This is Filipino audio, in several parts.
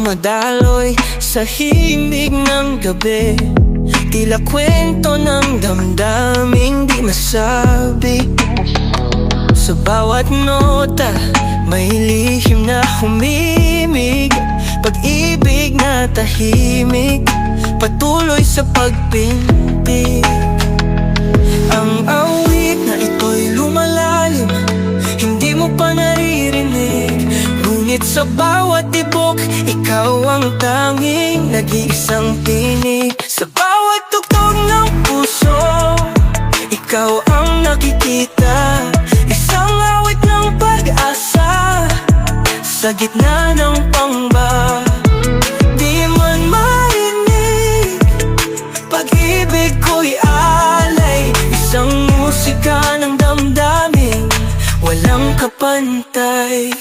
dumadaloy sa himig ng gabi. Tila kwento ng damdaming di masabi. Sa bawat nota may lihim na humimig, pag-ibig na tahimik, patuloy sa pagpintig. Ang awit na ito'y lumalalim, hindi mo pa naririnig. Ngunit sa bawat tibok, ikaw ang tanging nag-iisang tinig. Sa bawat tugtog ng puso, ikaw ang nakikita. Isang awit ng pag-asa sa gitna ng pangamba. Di man marinig, pag-ibig ko'y alay. Isang musika ng damdamin, walang kapantay.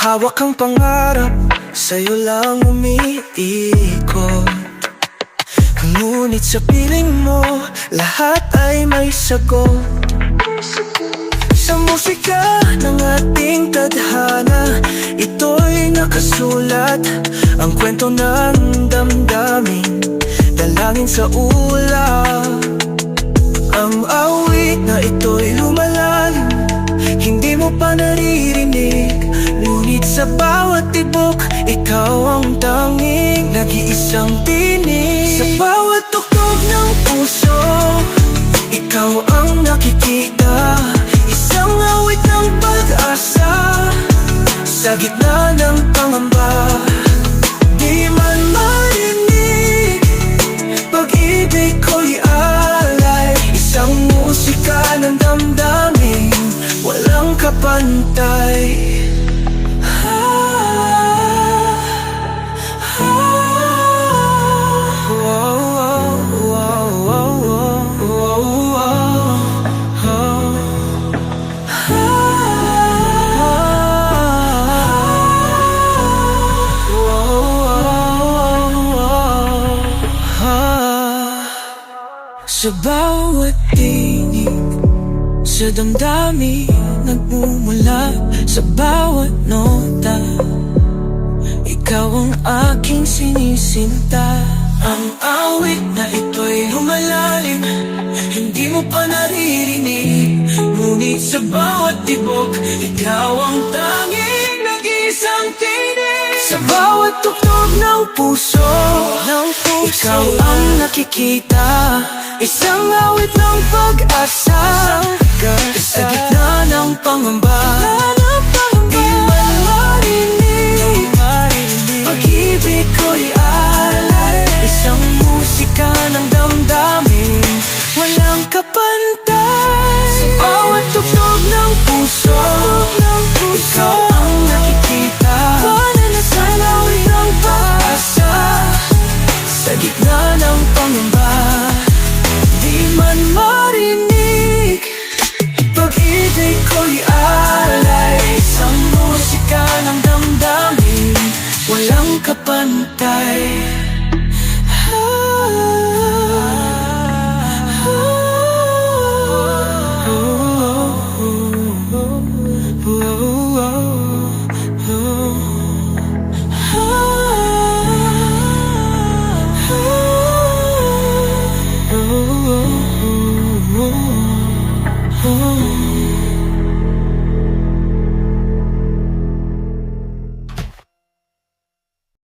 Hawak ang pangarap, sa'yo lang umiikot. Ngunit sa piling mo, lahat ay may sagot. Sa musika ng ating tadhana, ito'y nakasulat. Ang kwento ng damdamin, dalangin sa ulap. Ang awit na ito'y lumalalim, hindi mo pa naririnig. Ngunit sa bawat tibok, ikaw ang tanging nag-iisang tinig. Sa bawat tugtog ng puso, ikaw ang nakikita. Isang awit ng pag-asa sa gitna ng pangamba. Di man marinig, pag-ibig ko'y alay. Isang musika ng damdamin, walang kapantay. Sa bawat tinig, sa damdamin nagmumula. Sa bawat nota, ikaw ang aking sinisinta. Ang awit na ito'y lumalalim, hindi mo pa naririnig. Ngunit sa bawat tibok, ikaw ang tanging nag-iisang tinig. Sa bawat tugtog ng puso, ikaw ang nakikita. Isang awit ng pag-asa sa gitna ng pangamba. Di man marinig, pag-ibig ko'y alay. Isang musika ng damdamin, walang kapantay. Sa bawat tugtog ng puso, ikaw ang nakikita. Isang awit ng pag-asa sa gitna ng pangamba. Di man marinig, pag-ibig ko'y